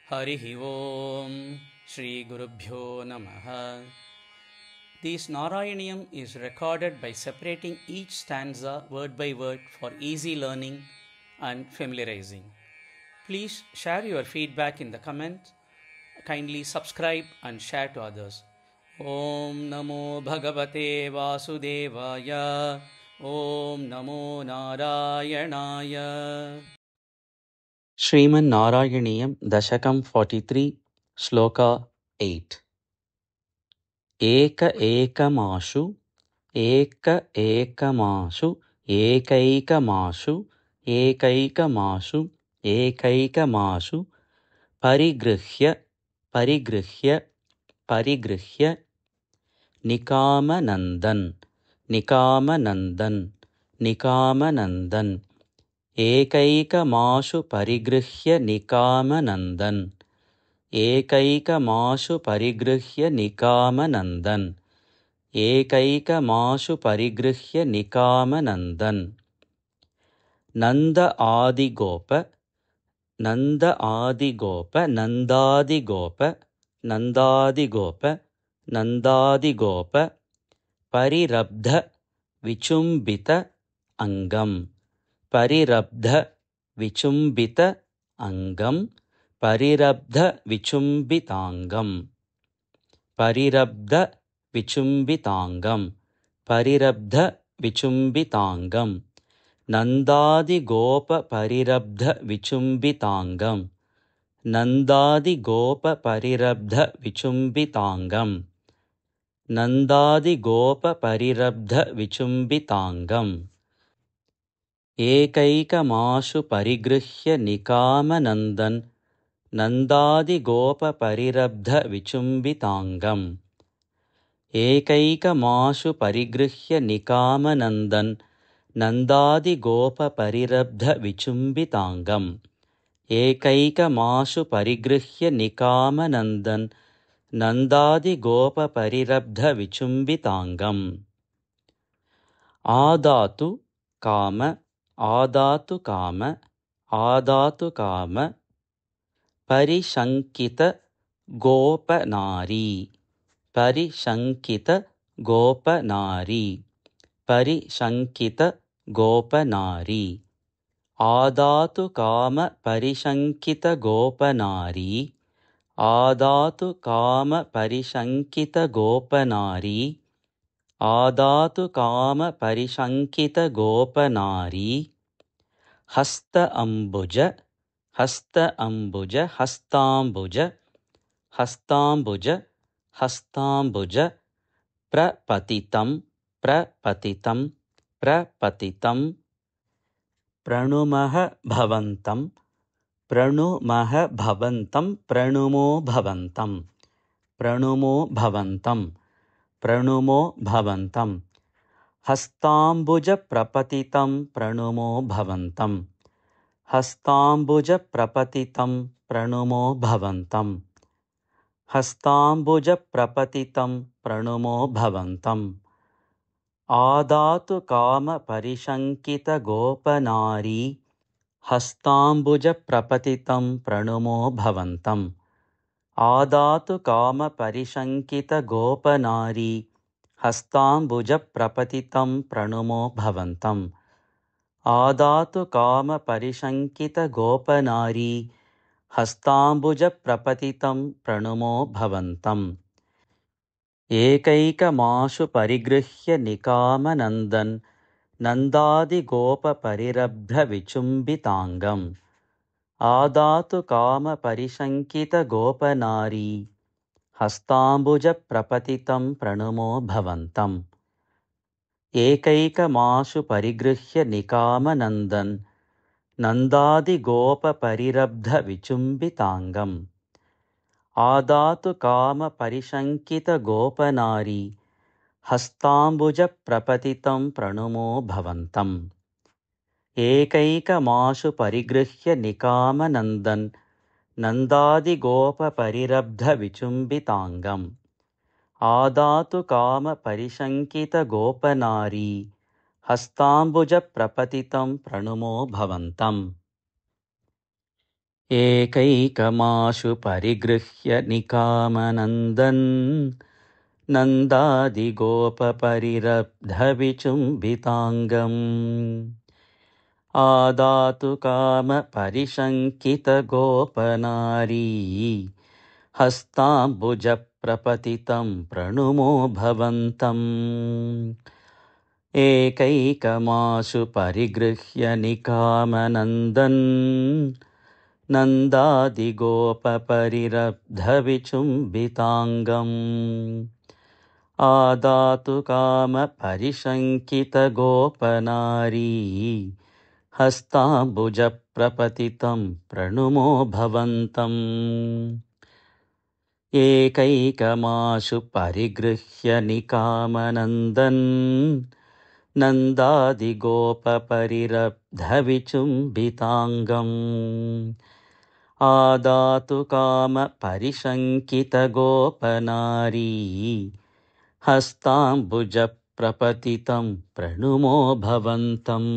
Harihi Om Shri Gurubhyo Namaha. This Narayaniyam is recorded by separating each stanza word by word for easy learning and familiarizing. Please share your feedback in the comment. Kindly subscribe and share to others. Om Namo Bhagavate Vasudevaya. Om Namo Narayanaya. Sriman Narayaniyam Dashakam 43 Shloka 8. एकमाशु एकैकमाशु एकैकमाशु परिगृह्य परिगृह्य परिगृह्य निकामनन्दन् निकामनन्दन् निकामनन्दन् एकैकमाशु परिगृह्य निकामनन्दन् एकैकमाशु परिगृह्य निकामनन्दन् एकैकमाशु परिगृह्य निकामनन्दन् Nanda आदिगोप Nanda आदिगोप नन्दादिगोप नन्दादिगोप नन्दादिगोप परिरब्ध विचुम्बित अङ्गम् परिरब्ध विचुम्बित अङ्गम् परिरब्ध विचुम्बिताङ्गम् परिरब्ध विचुम्बिताङ्गम् परिरब्ध विचुम्बिताङ्गम् नन्दादिगोप परिरब्ध विचुम्बिताङ्गम् नन्दादिगोप परिरब्ध विचुम्बिताङ्गम् नन्दादिगोप परिरब्ध विचुम्बिताङ्गम् एकैकमाशु परिगृह्य निकामनन्दन् नन्दादिगोप परिरब्ध विचुम्बिताङ्गम् एकैकमाशु परिगृह्य निकामनन्दन् नन्दादिगोप परिरब्ध विचुम्बिताङ्गम् एकैकमाशु परिगृह्य निकामनन्दन् नन्दादिगोप परिरब्ध विचुम्बिताङ्गम् आदातु काम आदातु काम आदातु काम परिशङ्कित गोपनारी परिशङ्कित गोपनारी परिशङ्कित गोपनारी आदातु काम परिशङ्कित गोपनारी आदातु काम परिशङ्कित गोपनारी आदातु काम परिशङ्कित गोपनारी हस्त अम्बुज हस्त अम्बुज हस्ताम्बुज हस्ताम्बुज हस्ताम्बुज प्रपतितं प्रपतितं प्रपतितं प्रणुमः भवन्तं प्रणुमः भवन्तं प्रणुमो भवन्तं प्रणुमो भवन्तं प्रणुमो भवन्तं हस्ताम्बुज प्रपतितं प्रणुमो भवन्तं हस्ताम्बुज प्रपतितं प्रणुमो भवन्तं हस्ताम्बुज प्रपतितं प्रणुमो भवन्तम् आदातु काम परिशङ्कित गोपनारी हस्ताम्बुज प्रपतितं प्रणुमो भवन्तम् आदातु काम परिशङ्कित गोपनारी हस्ताम्बुज प्रपतितं प्रणुमो भवन्तम् आदातु काम परिशङ्कित गोपनारी हस्ताम्बुज प्रपतितं प्रणुमो भवन्तम् एकैकमाशु परिगृह्य निकामनन्दन् नन्दादिगोप परिरब्ध विचुम्बिताङ्गम् आदातु काम परिशङ्कित गोपनारी हस्ताम्बुज प्रपतितं प्रणुमो भवन्तम् एकैकमाशु परिगृह्य निकामनन्दन् नन्दादिगोप परिरब्ध विचुम्बिताङ्गम् आदातु काम परिशङ्कित गोपनारी हस्ताम्बुज प्रपतितं प्रणुमो भवन्तम् एकैकमाशु परिगृह्य निकामनन्दन् नन्दादिगोप परिरब्ध विचुम्बिताङ्गम् आदातु काम परिशङ्कित गोपनारी हस्ताम्बुज प्रपतितं प्रणुमो भवन्तम् एकैकमाशु परिगृह्य निकामनन्दन् नन्दादिगोपपरिरब्धविचुम्बिताङ्गम् आदातु कामपरिशङ्कितगोपनारी हस्ताम्बुजप्रपतितं प्रणुमो भवन्तम् एकैकमाशु परिगृह्य निकामनन्दन् नन्दादिगोपपरिरब्धविचुम्बिताङ्गम् आदातु कामपरिशङ्कितगोपनारी हस्ताम्बुजप्रपतितं प्रणुमो भवन्तम् एकैकमाशु परिगृह्य निकामनन्दन् नन्दादिगोपपरिरब्धविचुम्बिताङ्गम् आदातु कामपरिशङ्कितगोपनारी हस्ताम्बुजप्रपतितं प्रणुमो भवन्तम्